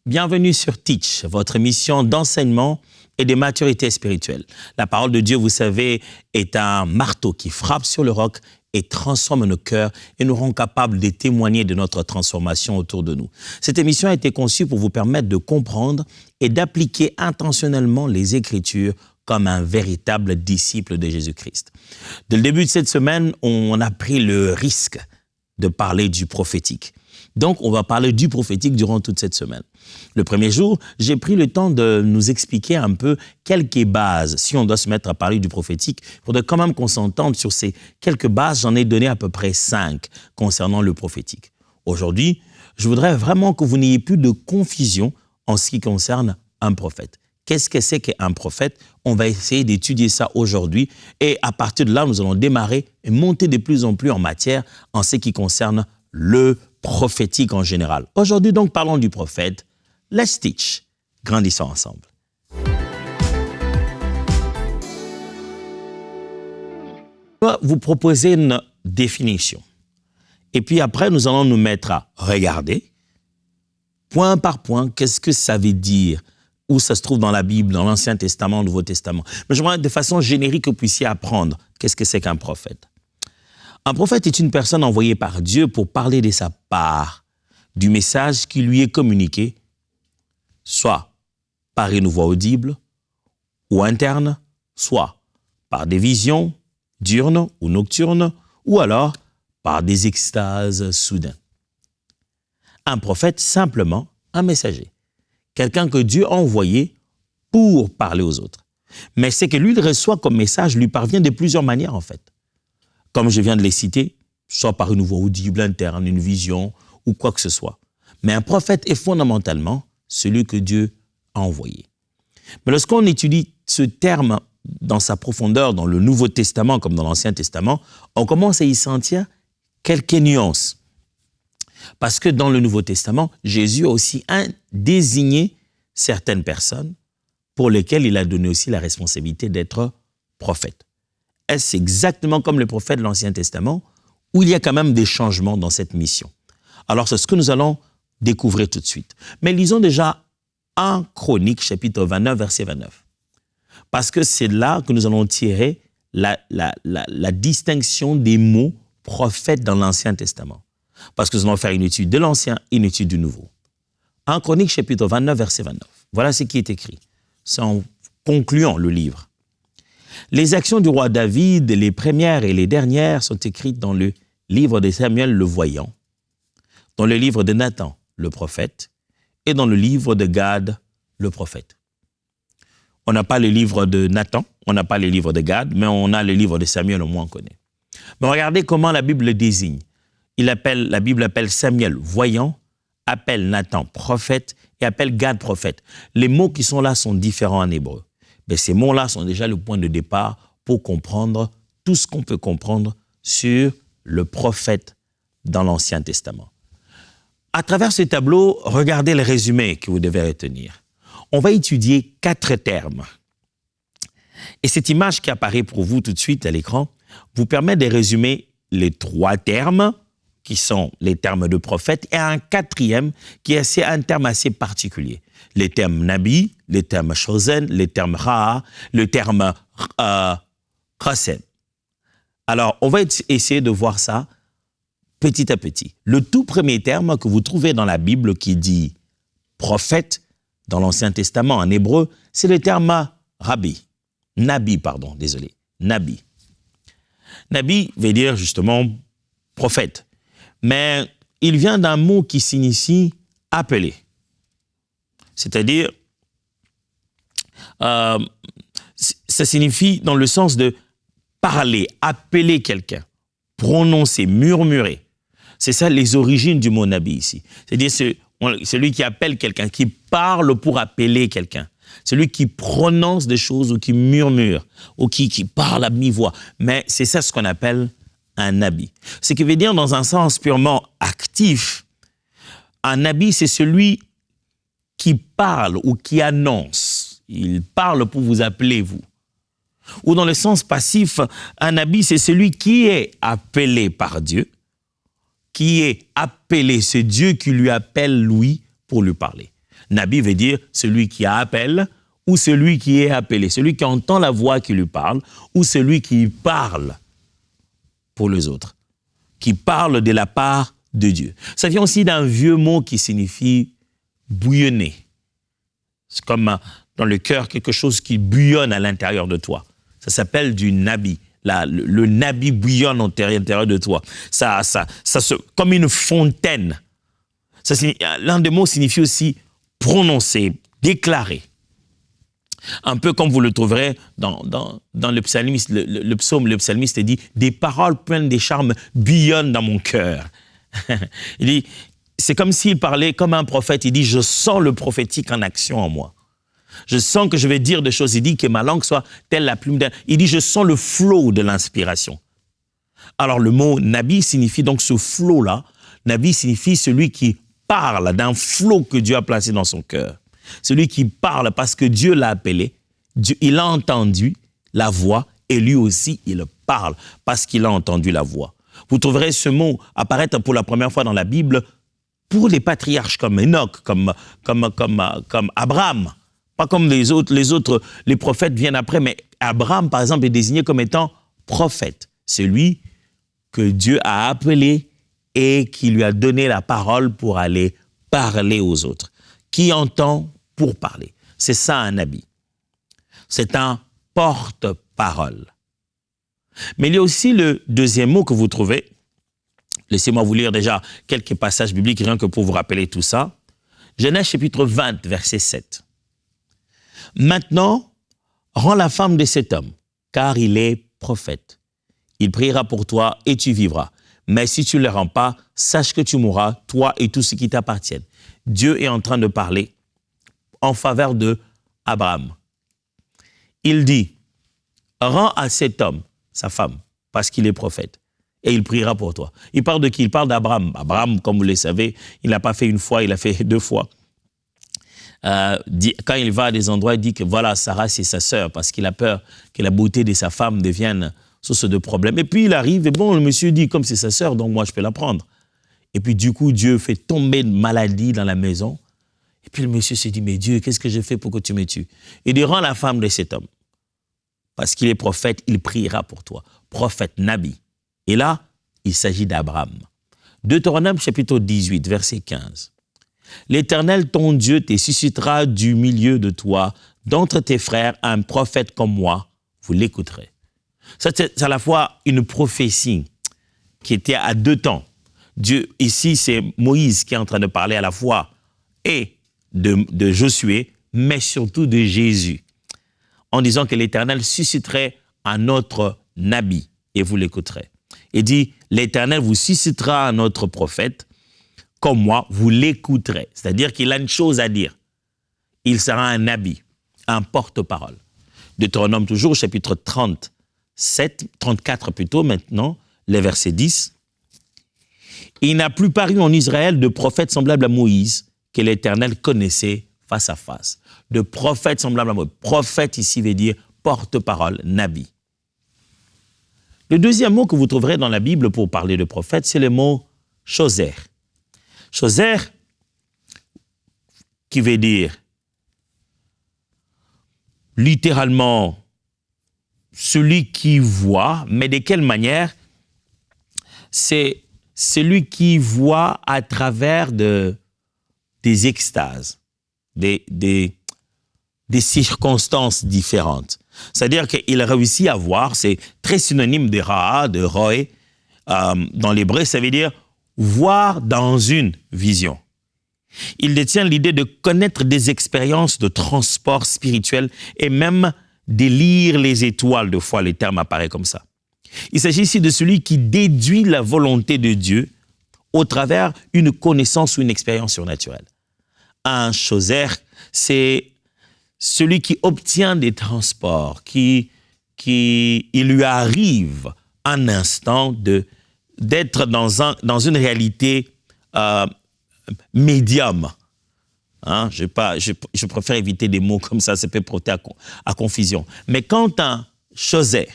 Bienvenue sur Teach, votre émission d'enseignement et de maturité spirituelle. La parole de Dieu, vous savez, est un marteau qui frappe sur le roc et transforme nos cœurs et nous rend capables de témoigner de notre transformation autour de nous. Cette émission a été conçue pour vous permettre de comprendre et d'appliquer intentionnellement les Écritures comme un véritable disciple de Jésus-Christ. Dès le début de cette semaine, on a pris le risque de parler du prophétique. Donc, on va parler du prophétique durant toute cette semaine. Le premier jour, j'ai pris le temps de nous expliquer un peu quelques bases. Si on doit se mettre à parler du prophétique, il faudrait quand même qu'on s'entende sur ces quelques bases. J'en ai donné à peu près 5 concernant le prophétique. Aujourd'hui, je voudrais vraiment que vous n'ayez plus de confusion en ce qui concerne un prophète. Qu'est-ce que c'est qu'un prophète? On va essayer d'étudier ça aujourd'hui et à partir de là, nous allons démarrer et monter de plus en plus en matière en ce qui concerne le prophétique en général. Aujourd'hui, donc, parlons du prophète. Let's teach. Grandissons ensemble. Je vais vous proposer une définition. Et puis après, nous allons nous mettre à regarder, point par point, qu'est-ce que ça veut dire, où ça se trouve dans la Bible, dans l'Ancien Testament, le Nouveau Testament. Mais j'aimerais de façon générique que vous puissiez apprendre qu'est-ce que c'est qu'un prophète. Un prophète est une personne envoyée par Dieu pour parler de sa part, du message qui lui est communiqué, soit par une voix audible ou interne, soit par des visions diurnes ou nocturnes, ou alors par des extases soudaines. Un prophète, simplement un messager, quelqu'un que Dieu a envoyé pour parler aux autres. Mais ce que lui il reçoit comme message lui parvient de plusieurs manières en fait. Comme je viens de les citer, soit par une voix audible interne, une vision ou quoi que ce soit. Mais un prophète est fondamentalement celui que Dieu a envoyé. Mais lorsqu'on étudie ce terme dans sa profondeur, dans le Nouveau Testament comme dans l'Ancien Testament, on commence à y sentir quelques nuances. Parce que dans le Nouveau Testament, Jésus a aussi désigné certaines personnes pour lesquelles il a donné aussi la responsabilité d'être prophète. Est-ce exactement comme le prophète de l'Ancien Testament ou il y a quand même des changements dans cette mission? Alors, c'est ce que nous allons découvrir tout de suite. Mais lisons déjà 1 Chroniques, chapitre 29, verset 29. Parce que c'est là que nous allons tirer la distinction des mots prophète dans l'Ancien Testament. Parce que nous allons faire une étude de l'Ancien et une étude du Nouveau. 1 Chroniques, chapitre 29, verset 29. Voilà ce qui est écrit. C'est en concluant le livre. Les actions du roi David, les premières et les dernières, sont écrites dans le livre de Samuel le voyant, dans le livre de Nathan le prophète et dans le livre de Gad le prophète. On n'a pas le livre de Nathan, on n'a pas le livre de Gad, mais on a le livre de Samuel, au moins on connaît. Mais regardez comment la Bible le désigne. La Bible appelle Samuel voyant, appelle Nathan prophète et appelle Gad prophète. Les mots qui sont là sont différents en hébreu. Mais ces mots-là sont déjà le point de départ pour comprendre tout ce qu'on peut comprendre sur le prophète dans l'Ancien Testament. À travers ce tableau, regardez le résumé que vous devez retenir. On va étudier 4 termes. Et cette image qui apparaît pour vous tout de suite à l'écran vous permet de résumer les 3 termes qui sont les termes de prophète et un 4e qui est un terme assez particulier. Les termes Nabi, les termes Chosen, les termes Ra'a, le terme Chasem. Alors, on va essayer de voir ça petit à petit. Le tout premier terme que vous trouvez dans la Bible qui dit prophète, dans l'Ancien Testament en hébreu, c'est le terme Nabi. Nabi. Nabi veut dire justement prophète. Mais il vient d'un mot qui signifie appeler. C'est-à-dire, ça signifie dans le sens de parler, appeler quelqu'un, prononcer, murmurer. C'est ça les origines du mot Nabi ici. C'est-à-dire celui qui appelle quelqu'un, qui parle pour appeler quelqu'un. Celui qui prononce des choses ou qui murmure ou qui parle à mi-voix. Mais c'est ça ce qu'on appelle un nabi. Ce qui veut dire dans un sens purement actif, un nabi c'est celui qui parle ou qui annonce. Il parle pour vous appeler vous. Ou dans le sens passif, un nabi c'est celui qui est appelé par Dieu, qui est appelé, c'est Dieu qui lui appelle lui pour lui parler. Nabi veut dire celui qui appelle ou celui qui est appelé, celui qui entend la voix qui lui parle ou celui qui parle pour les autres, qui parle de la part de Dieu. Ça vient aussi d'un vieux mot qui signifie bouillonner. C'est comme dans le cœur quelque chose qui bouillonne à l'intérieur de toi. Ça s'appelle du nabi. Le nabi bouillonne à l'intérieur de toi. Comme une fontaine. L'un des mots signifie aussi prononcer, déclarer. Un peu comme vous le trouverez dans le psalmiste, le psaume, le psalmiste dit « Des paroles pleines de charme bouillonnent dans mon cœur ». Il dit, c'est comme s'il parlait comme un prophète. Il dit « Je sens le prophétique en action en moi. Je sens que je vais dire des choses. » Il dit que ma langue soit telle la plume d'un. Il dit « Je sens le flot de l'inspiration. » Alors le mot « nabi » signifie donc ce flot-là. Nabi signifie celui qui parle d'un flot que Dieu a placé dans son cœur. Celui qui parle parce que Dieu l'a appelé, il a entendu la voix et lui aussi il parle parce qu'il a entendu la voix. Vous trouverez ce mot apparaître pour la première fois dans la Bible pour les patriarches comme Enoch, comme Abraham. Pas comme les prophètes viennent après, mais Abraham par exemple est désigné comme étant prophète. Celui que Dieu a appelé et qui lui a donné la parole pour aller parler aux autres. Qui entend pour parler. C'est ça un nabi. C'est un porte-parole. Mais il y a aussi le deuxième mot que vous trouvez. Laissez-moi vous lire déjà quelques passages bibliques, rien que pour vous rappeler tout ça. Genèse chapitre 20, verset 7. Maintenant, rends la femme de cet homme, car il est prophète. Il priera pour toi et tu vivras. Mais si tu ne le rends pas, sache que tu mourras, toi et tout ce qui t'appartiennent. Dieu est en train de parler en faveur de Abraham. Il dit, rends à cet homme, sa femme, parce qu'il est prophète, et il priera pour toi. Il parle de qui? Il parle d'Abraham. Abraham, comme vous le savez, il n'a pas fait une fois, il a fait 2 fois. Quand il va à des endroits, il dit que voilà, Sarah, c'est sa sœur, parce qu'il a peur que la beauté de sa femme devienne source de problème. Et puis il arrive, et bon, le monsieur dit, comme c'est sa sœur, donc moi je peux la prendre. Et puis du coup, Dieu fait tomber une maladie dans la maison. Et puis le monsieur se dit, mais Dieu, qu'est-ce que je fais pour que tu me tues? Il dit, rends la femme de cet homme. Parce qu'il est prophète, il priera pour toi. Prophète, Nabi. Et là, il s'agit d'Abraham. Deutéronome chapitre 18, verset 15. L'Éternel, ton Dieu, te suscitera du milieu de toi, d'entre tes frères, un prophète comme moi, vous l'écouterez. Ça, c'est à la fois une prophétie qui était à 2 temps. Dieu, ici, c'est Moïse qui est en train de parler à la fois et de Josué, mais surtout de Jésus, en disant que l'Éternel susciterait un autre Nabi, et vous l'écouterez. Il dit, l'Éternel vous suscitera un autre prophète, comme moi, vous l'écouterez. C'est-à-dire qu'il a une chose à dire. Il sera un Nabi, un porte-parole. Deutéronome toujours, chapitre 34 plutôt maintenant, le verset 10. Il n'a plus paru en Israël de prophète semblable à Moïse que l'Éternel connaissait face à face. De prophète semblable à Moïse. Prophète ici veut dire porte-parole, Nabi. Le deuxième mot que vous trouverez dans la Bible pour parler de prophète, c'est le mot Choser. Choser, qui veut dire littéralement celui qui voit, mais de quelle manière? C'est celui qui voit à travers des extases, des circonstances différentes. C'est-à-dire qu'il réussit à voir, c'est très synonyme de Ra'a, de Roé, dans l'hébreu, ça veut dire voir dans une vision. Il détient l'idée de connaître des expériences de transport spirituel et même de lire les étoiles. De fois, le terme apparaît comme ça. Il s'agit ici de celui qui déduit la volonté de Dieu au travers une connaissance ou une expérience surnaturelle. Un choser, c'est celui qui obtient des transports, il lui arrive un instant d'être dans une réalité médium. Hein? Je préfère éviter des mots comme ça peut porter à confusion. Mais quand un choser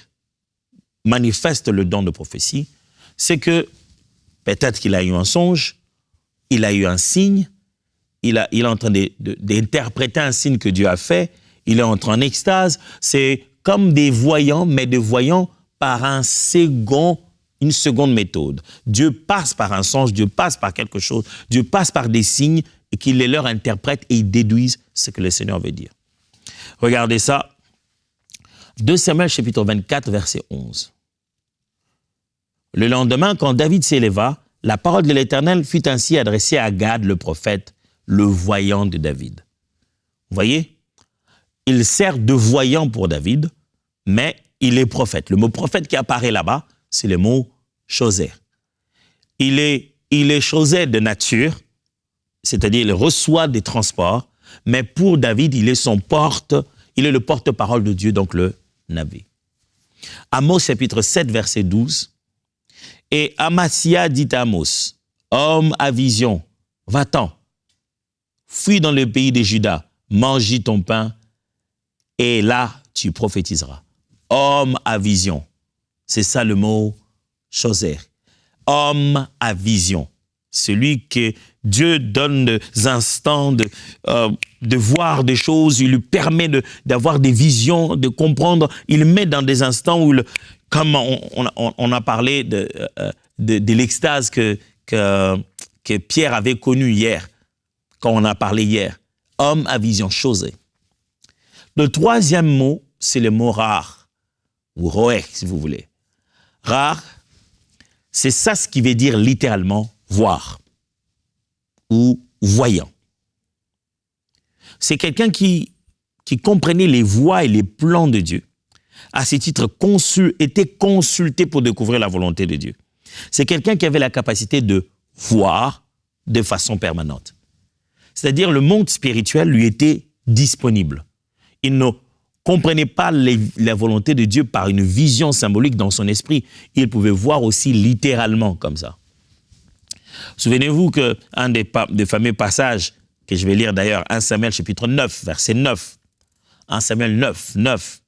manifeste le don de prophétie, c'est que peut-être qu'il a eu un songe, il a eu un signe, il est en train d'interpréter un signe que Dieu a fait. Il est entré en extase. C'est comme des voyants, mais des voyants par une seconde méthode. Dieu passe par un songe, Dieu passe par quelque chose, Dieu passe par des signes et qu'il les leur interprète et ils déduisent ce que le Seigneur veut dire. Regardez ça. 2 Samuel chapitre 24, verset 11. Le lendemain, quand David s'éleva, la parole de l'Éternel fut ainsi adressée à Gad, le prophète, le voyant de David. Vous voyez, il sert de voyant pour David, mais il est prophète. Le mot prophète qui apparaît là-bas, c'est le mot chosé. Il est chosé de nature, c'est-à-dire il reçoit des transports, mais pour David, il est le porte-parole de Dieu, donc le Navi. Amos chapitre 7, verset 12. Et Amasia dit à Amos, homme à vision, va-t'en, fuis dans le pays de Juda, mange ton pain, et là tu prophétiseras. Homme à vision, c'est ça le mot chosé. Homme à vision, celui que Dieu donne des instants de voir des choses, il lui permet d'avoir des visions, de comprendre, il met dans des instants où comme on a parlé de l'extase que Pierre avait connue hier, quand on a parlé hier. Homme à vision, chosé. Le troisième mot, c'est le mot rare, ou roé, si vous voulez. Rare, c'est ça ce qui veut dire littéralement voir, ou voyant. C'est quelqu'un qui comprenait les voies et les plans de Dieu. À ce titre, était consulté pour découvrir la volonté de Dieu. C'est quelqu'un qui avait la capacité de voir de façon permanente. C'est-à-dire, le monde spirituel lui était disponible. Il ne comprenait pas la volonté de Dieu par une vision symbolique dans son esprit. Il pouvait voir aussi littéralement comme ça. Souvenez-vous qu'un des fameux passages que je vais lire d'ailleurs, 1 Samuel chapitre 9, verset 9. 1 Samuel 9, 9.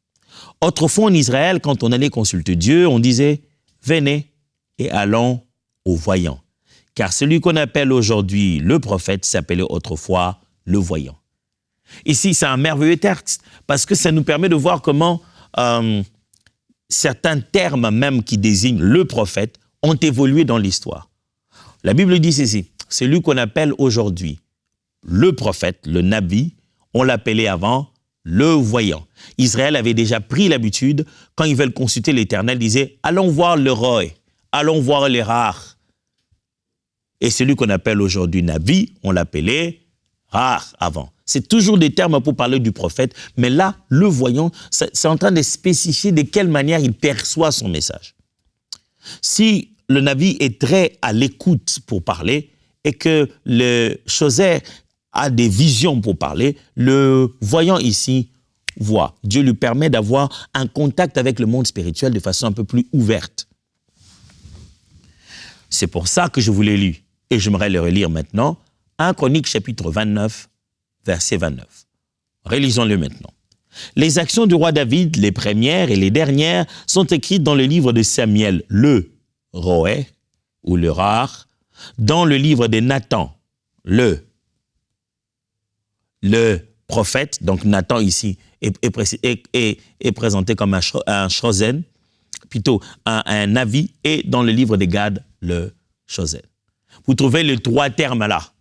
Autrefois en Israël, quand on allait consulter Dieu, on disait « Venez et allons au voyant ». Car celui qu'on appelle aujourd'hui le prophète s'appelait autrefois le voyant. Ici, c'est un merveilleux texte parce que ça nous permet de voir comment certains termes même qui désignent le prophète ont évolué dans l'histoire. La Bible dit ceci, celui qu'on appelle aujourd'hui le prophète, le Nabi, on l'appelait avant le voyant. Israël avait déjà pris l'habitude, quand ils veulent consulter l'Éternel, disait « Allons voir le roi, allons voir les rares ». Et celui qu'on appelle aujourd'hui Nabi, on l'appelait rare avant. C'est toujours des termes pour parler du prophète, mais là, le voyant, c'est en train de spécifier de quelle manière il perçoit son message. Si le Nabi est très à l'écoute pour parler et que le chosé a des visions pour parler, le voyant ici voit. Dieu lui permet d'avoir un contact avec le monde spirituel de façon un peu plus ouverte. C'est pour ça que je vous l'ai lu, et j'aimerais le relire maintenant, 1 Chroniques chapitre 29, verset 29. Relisons-le maintenant. Les actions du roi David, les premières et les dernières, sont écrites dans le livre de Samuel, le Roé, ou le rare, dans le livre de Nathan, le prophète, donc Nathan ici est présenté comme un chosen, plutôt un Navi, et dans le livre de Gad, le chosen. Vous trouvez les trois termes là,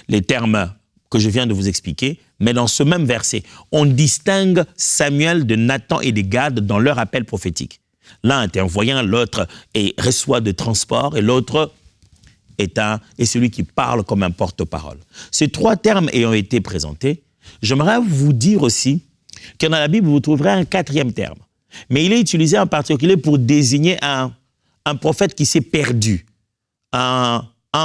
les termes que je viens de vous expliquer, mais dans ce même verset, on distingue Samuel de Nathan et de Gad dans leur appel prophétique. L'un est un voyant, l'autre reçoit de transport, et l'autre est celui qui parle comme un porte-parole. Ces trois termes ayant été présentés, j'aimerais vous dire aussi que dans la Bible, vous trouverez un quatrième terme. Mais il est utilisé en particulier pour désigner un prophète qui s'est perdu, un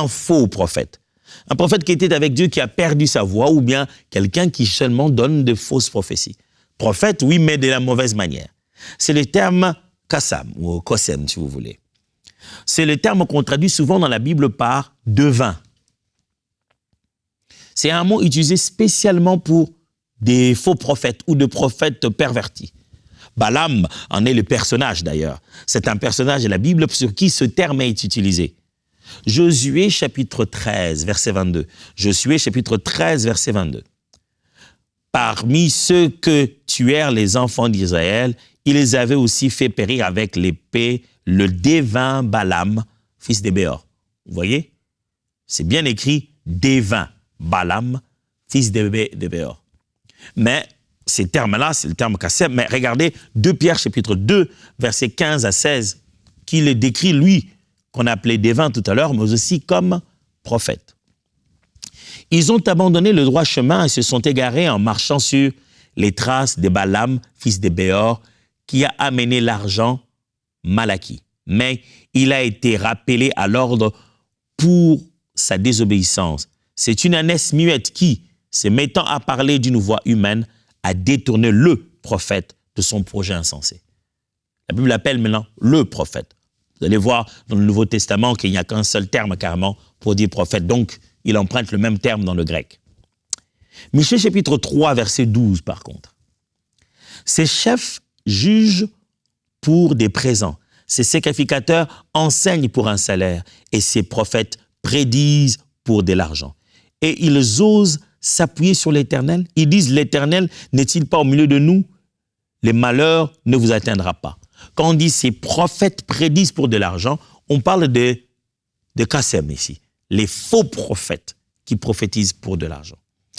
faux prophète. Un prophète qui était avec Dieu, qui a perdu sa voix, ou bien quelqu'un qui seulement donne de fausses prophéties. Prophète, oui, mais de la mauvaise manière. C'est le terme Kassam, ou Kosem, si vous voulez. C'est le terme qu'on traduit souvent dans la Bible par « devin ». C'est un mot utilisé spécialement pour des faux prophètes ou de prophètes pervertis. Balaam en est le personnage d'ailleurs. C'est un personnage de la Bible sur qui ce terme est utilisé. Josué chapitre 13, verset 22. Josué chapitre 13, verset 22. Parmi ceux que tuèrent les enfants d'Israël, il les avait aussi fait périr avec l'épée le dévin Balaam, fils de Béor. Vous voyez? C'est bien écrit dévin Balaam, fils de Béor. Mais ces termes-là, c'est le terme Kassem. Mais regardez 2 Pierre chapitre 2, versets 15 à 16, qui le décrit, lui, qu'on appelait dévin tout à l'heure, mais aussi comme prophète. Ils ont abandonné le droit chemin et se sont égarés en marchant sur les traces de Balaam, fils de Béor, qui a amené l'argent mal acquis. Mais il a été rappelé à l'ordre pour sa désobéissance. C'est une ânesse muette qui, se mettant à parler d'une voix humaine, a détourné le prophète de son projet insensé. La Bible l'appelle maintenant le prophète. Vous allez voir dans le Nouveau Testament qu'il n'y a qu'un seul terme carrément pour dire prophète. Donc, il emprunte le même terme dans le grec. Michée chapitre 3, verset 12 par contre. Ces chefs jugent pour des présents. Ces sacrificateurs enseignent pour un salaire. Et ces prophètes prédisent pour de l'argent. Et ils osent s'appuyer sur l'Éternel. Ils disent, l'Éternel n'est-il pas au milieu de nous? Les malheurs ne vous atteindra pas. Quand on dit ces prophètes prédisent pour de l'argent, on parle de Kassem ici. Les faux prophètes qui prophétisent pour de l'argent.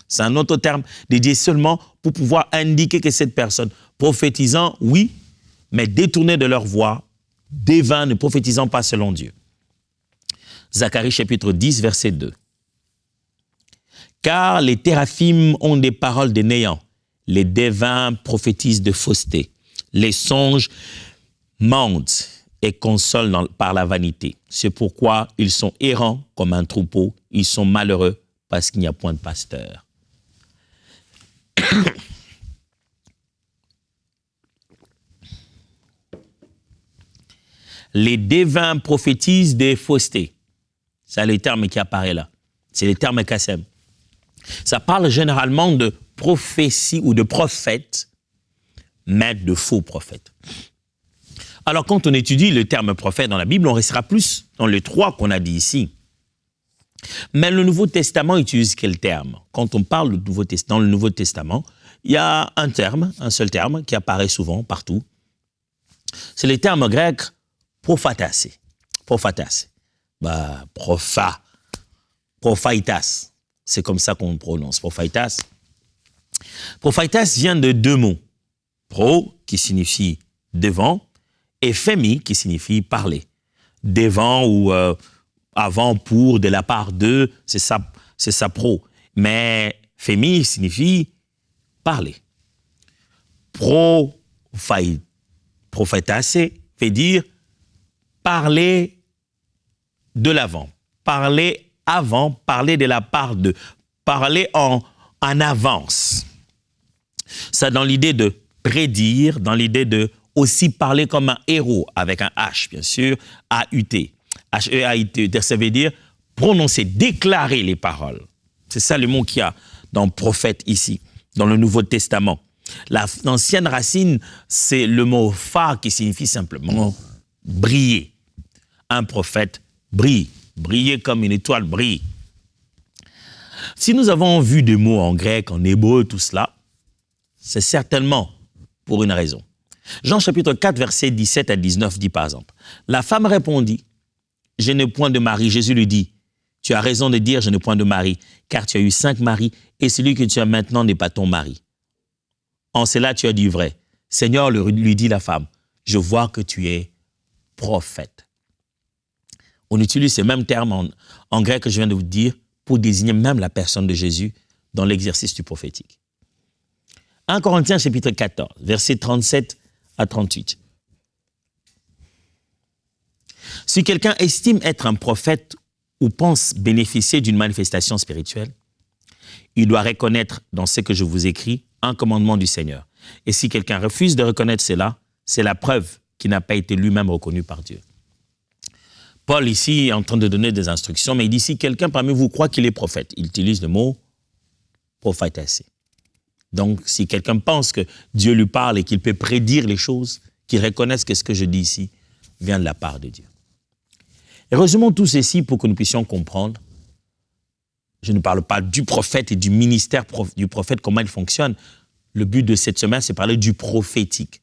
C'est un autre terme dédié seulement pour pouvoir indiquer que cette personne, prophétisant, oui, mais détournée de leur voix, dévin, ne prophétisant pas selon Dieu. Zacharie chapitre 10, verset 2. Car les téraphim ont des paroles de néant, les devins prophétisent de fausseté, les songes mentent et consolent par la vanité. C'est pourquoi ils sont errants comme un troupeau, ils sont malheureux parce qu'il n'y a point de pasteur. Les devins prophétisent des faussetés. C'est le terme qui apparaît là. C'est le terme Kassem. Ça parle généralement de prophétie ou de prophète, mais de faux prophètes. Alors, quand on étudie le terme prophète dans la Bible, on restera plus dans les 3 qu'on a dit ici. Mais le Nouveau Testament utilise quel terme? Quand on parle dans le Nouveau Testament, il y a un terme, un seul terme, qui apparaît souvent, partout. C'est le terme grec prophatas. Prophatas. Prophaitas. C'est comme ça qu'on prononce, prophaitas. Prophaitas vient de 2 mots. Pro, qui signifie devant, et phemi, qui signifie parler. Devant ou avant, pour, de la part de, c'est ça pro. Mais phemi signifie parler. Prophétas veut dire parler de l'avant, parler avant, parler de la part de, parler en avance. Ça dans l'idée de prédire, dans l'idée de aussi parler comme un héros, avec un H, bien sûr, A-U-T. H-E-A-U-T, ça veut dire prononcer, déclarer les paroles. C'est ça le mot qu'il y a dans prophète ici, dans le Nouveau Testament. L'ancienne racine, c'est le mot pha qui signifie simplement briller. Un prophète brille. Briller comme une étoile brille. Si nous avons vu des mots en grec, en hébreu, tout cela, c'est certainement pour une raison. Jean chapitre 4, versets 17 à 19 dit par exemple, « La femme répondit, « Je n'ai point de mari. » Jésus lui dit, « Tu as raison de dire, je n'ai point de mari, car tu as eu 5 maris, et celui que tu as maintenant n'est pas ton mari. En cela, tu as dit vrai. Seigneur, lui dit la femme, « Je vois que tu es prophète. » On utilise ces mêmes termes en grec que je viens de vous dire pour désigner même la personne de Jésus dans l'exercice du prophétique. 1 Corinthiens chapitre 14, versets 37 à 38. Si quelqu'un estime être un prophète ou pense bénéficier d'une manifestation spirituelle, il doit reconnaître dans ce que je vous écris un commandement du Seigneur. Et si quelqu'un refuse de reconnaître cela, c'est la preuve qu'il n'a pas été lui-même reconnu par Dieu. Paul ici est en train de donner des instructions, mais il dit si quelqu'un parmi vous croit qu'il est prophète, il utilise le mot prophétesse. Donc, si quelqu'un pense que Dieu lui parle et qu'il peut prédire les choses, qu'il reconnaisse que ce que je dis ici vient de la part de Dieu. Et résumons tout ceci pour que nous puissions comprendre. Je ne parle pas du prophète et du ministère du prophète, comment il fonctionne. Le but de cette semaine, c'est parler du prophétique.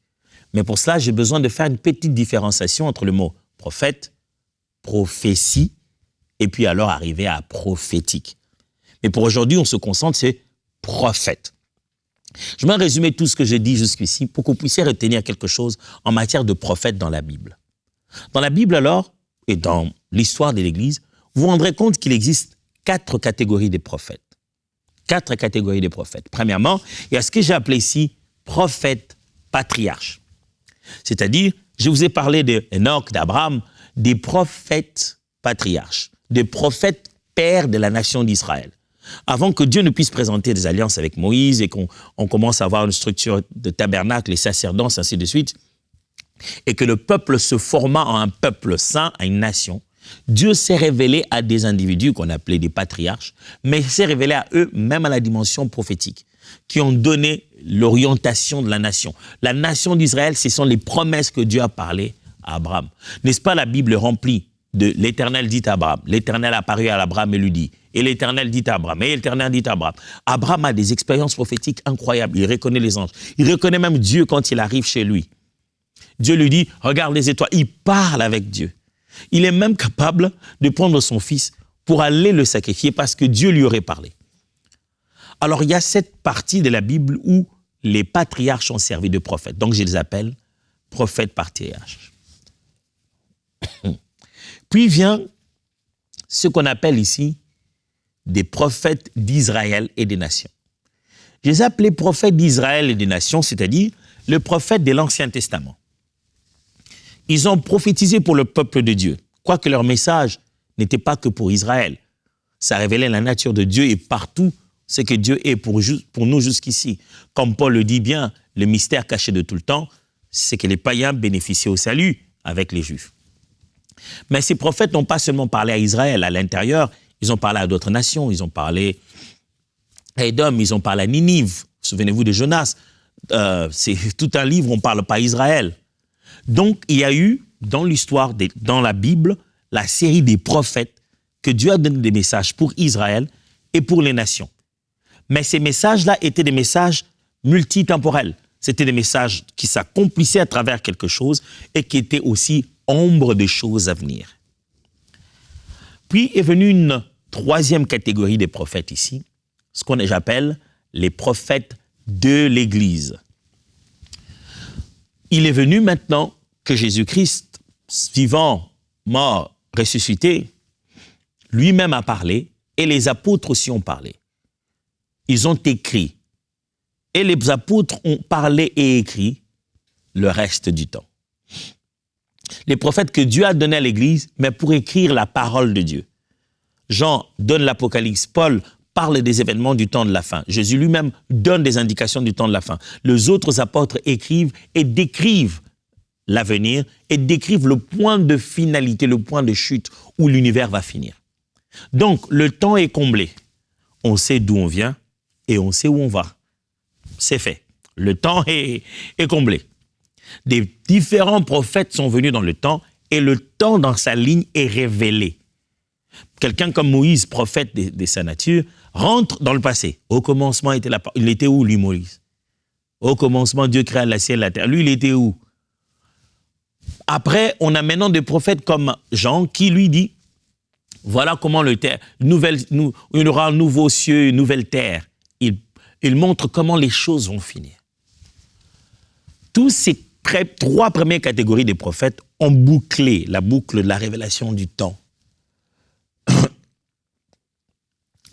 Mais pour cela, j'ai besoin de faire une petite différenciation entre le mot prophète, prophétie, et puis alors arriver à prophétique. Mais pour aujourd'hui, on se concentre sur prophète. Je vais résumer tout ce que j'ai dit jusqu'ici pour que vous puissiez retenir quelque chose en matière de prophète dans la Bible. Dans la Bible alors, et dans l'histoire de l'Église, vous vous rendrez compte qu'il existe 4 catégories de prophètes. 4 catégories de prophètes. Premièrement, il y a ce que j'ai appelé ici prophète patriarche. C'est-à-dire, je vous ai parlé d'Enoch, d'Abraham, des prophètes patriarches, des prophètes pères de la nation d'Israël. Avant que Dieu ne puisse présenter des alliances avec Moïse et qu'on commence à avoir une structure de tabernacle, les sacerdoces, ainsi de suite, et que le peuple se forma en un peuple saint, à une nation, Dieu s'est révélé à des individus qu'on appelait des patriarches, mais il s'est révélé à eux, même à la dimension prophétique, qui ont donné l'orientation de la nation. La nation d'Israël, ce sont les promesses que Dieu a parlé à Abraham. N'est-ce pas la Bible remplie de l'Éternel dit à Abraham, l'Éternel apparut à Abraham et lui dit, et l'Éternel dit à Abraham, et l'Éternel dit à Abraham. Abraham a des expériences prophétiques incroyables, il reconnaît les anges, il reconnaît même Dieu quand il arrive chez lui. Dieu lui dit, regarde les étoiles, il parle avec Dieu. Il est même capable de prendre son fils pour aller le sacrifier parce que Dieu lui aurait parlé. Alors, il y a cette partie de la Bible où les patriarches ont servi de prophètes. Donc, je les appelle prophètes patriarches. Puis vient ce qu'on appelle ici des prophètes d'Israël et des nations. Je les appelle prophètes d'Israël et des nations, c'est-à-dire le prophète de l'Ancien Testament. Ils ont prophétisé pour le peuple de Dieu, quoique leur message n'était pas que pour Israël. Ça révélait la nature de Dieu et partout ce que Dieu est pour nous jusqu'ici. Comme Paul le dit bien, le mystère caché de tout le temps, c'est que les païens bénéficiaient au salut avec les Juifs. Mais ces prophètes n'ont pas seulement parlé à Israël, à l'intérieur, ils ont parlé à d'autres nations, ils ont parlé à Édom, ils ont parlé à Ninive. Souvenez-vous de Jonas, c'est tout un livre, on ne parle pas Israël. Donc, il y a eu, dans l'histoire, dans la Bible, la série des prophètes que Dieu a donné des messages pour Israël et pour les nations. Mais ces messages-là étaient des messages multitemporels. C'était des messages qui s'accomplissaient à travers quelque chose et qui étaient aussi ombre de choses à venir. Puis est venue une 3e catégorie des prophètes ici, ce qu'on j'appelle les prophètes de l'Église. Il est venu maintenant que Jésus-Christ, vivant, mort, ressuscité, lui-même a parlé et les apôtres aussi ont parlé. Ils ont écrit et les apôtres ont parlé et écrit le reste du temps. Les prophètes que Dieu a donnés à l'Église, mais pour écrire la parole de Dieu. Jean donne l'Apocalypse, Paul parle des événements du temps de la fin. Jésus lui-même donne des indications du temps de la fin. Les autres apôtres écrivent et décrivent l'avenir et décrivent le point de finalité, le point de chute où l'univers va finir. Donc, le temps est comblé. On sait d'où on vient et on sait où on va. C'est fait. Le temps est comblé. Des différents prophètes sont venus dans le temps et le temps dans sa ligne est révélé. Quelqu'un comme Moïse, prophète de sa nature, rentre dans le passé. Au commencement était la parole. Il était où, lui, Moïse? Au commencement, Dieu créa le ciel et la terre. Lui, il était où? Après, on a maintenant des prophètes comme Jean qui lui dit, voilà comment il y aura un nouveau cieux, une nouvelle terre. Il montre comment les choses vont finir. Tous ces 3 premières catégories des prophètes ont bouclé la boucle de la révélation du temps.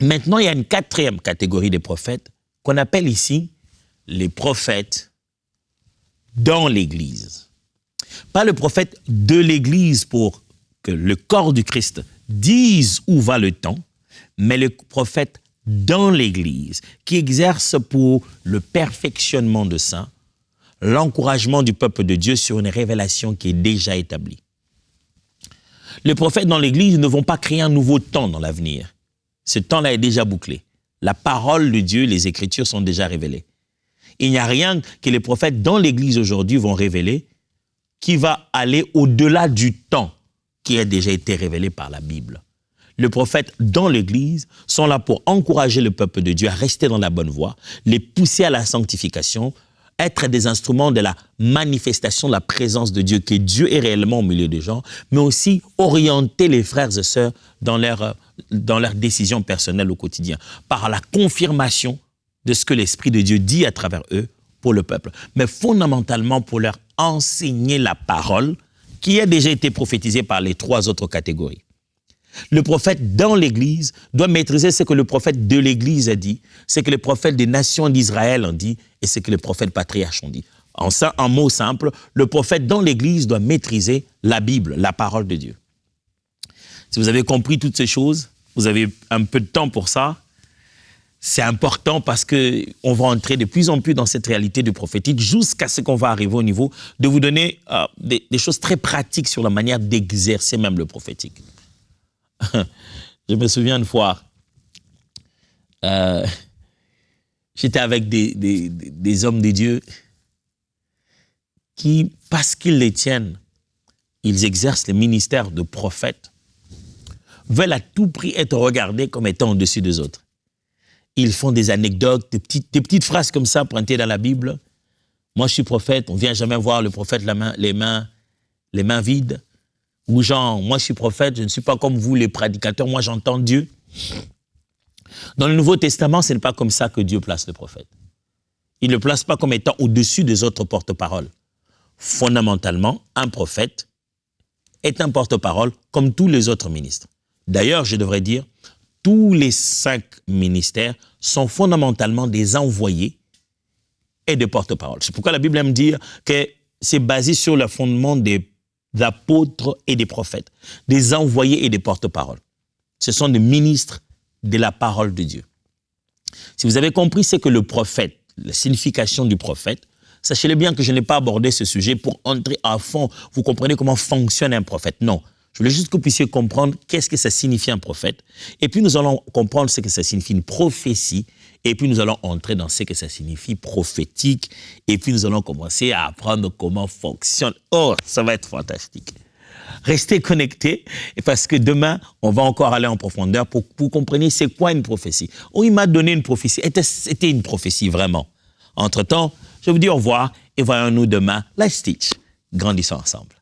Maintenant, il y a une 4e catégorie des prophètes qu'on appelle ici les prophètes dans l'Église. Pas le prophète de l'Église pour que le corps du Christ dise où va le temps, mais le prophète dans l'Église qui exerce pour le perfectionnement de saints, l'encouragement du peuple de Dieu sur une révélation qui est déjà établie. Les prophètes dans l'Église ne vont pas créer un nouveau temps dans l'avenir. Ce temps-là est déjà bouclé. La parole de Dieu, les Écritures sont déjà révélées. Il n'y a rien que les prophètes dans l'Église aujourd'hui vont révéler qui va aller au-delà du temps qui a déjà été révélé par la Bible. Les prophètes dans l'Église sont là pour encourager le peuple de Dieu à rester dans la bonne voie, les pousser à la sanctification, être des instruments de la manifestation de la présence de Dieu, que Dieu est réellement au milieu des gens, mais aussi orienter les frères et sœurs dans leurs décisions personnelles au quotidien, par la confirmation de ce que l'Esprit de Dieu dit à travers eux pour le peuple, mais fondamentalement pour leur enseigner la parole qui a déjà été prophétisée par les trois autres catégories. Le prophète dans l'Église doit maîtriser ce que le prophète de l'Église a dit, ce que les prophètes des nations d'Israël ont dit et ce que les prophètes patriarches ont dit. En mots simples, le prophète dans l'Église doit maîtriser la Bible, la parole de Dieu. Si vous avez compris toutes ces choses, vous avez un peu de temps pour ça, c'est important parce qu'on va entrer de plus en plus dans cette réalité du prophétique jusqu'à ce qu'on va arriver au niveau de vous donner des choses très pratiques sur la manière d'exercer même le prophétique. Je me souviens une fois, j'étais avec des hommes de Dieu qui, parce qu'ils les tiennent, ils exercent le ministère de prophète, veulent à tout prix être regardés comme étant au-dessus des autres. Ils font des anecdotes, des petites phrases comme ça pointées dans la Bible. Moi, je suis prophète, on ne vient jamais voir le prophète les mains vides. Ou genre, moi je suis prophète, je ne suis pas comme vous les prédicateurs, moi j'entends Dieu. Dans le Nouveau Testament, ce n'est pas comme ça que Dieu place le prophète. Il ne le place pas comme étant au-dessus des autres porte-paroles. Fondamentalement, un prophète est un porte-parole comme tous les autres ministres. D'ailleurs, je devrais dire, tous les 5 ministères sont fondamentalement des envoyés et des porte-paroles. C'est pourquoi la Bible aime dire que c'est basé sur le fondement des apôtres et des prophètes, des envoyés et des porte-paroles. Ce sont des ministres de la parole de Dieu. Si vous avez compris ce que le prophète, la signification du prophète, sachez-le bien que je n'ai pas abordé ce sujet pour entrer à fond. Vous comprenez comment fonctionne un prophète. Non, je voulais juste que vous puissiez comprendre qu'est-ce que ça signifie un prophète. Et puis nous allons comprendre ce que ça signifie une prophétie. Et puis nous allons entrer dans ce que ça signifie prophétique. Et puis nous allons commencer à apprendre comment fonctionne. Oh, ça va être fantastique. Restez connectés parce que demain, on va encore aller en profondeur pour que vous compreniez c'est quoi une prophétie. Oh, il m'a donné une prophétie. C'était une prophétie vraiment. Entre-temps, je vous dis au revoir et voyons-nous demain. Let's teach. Grandissons ensemble.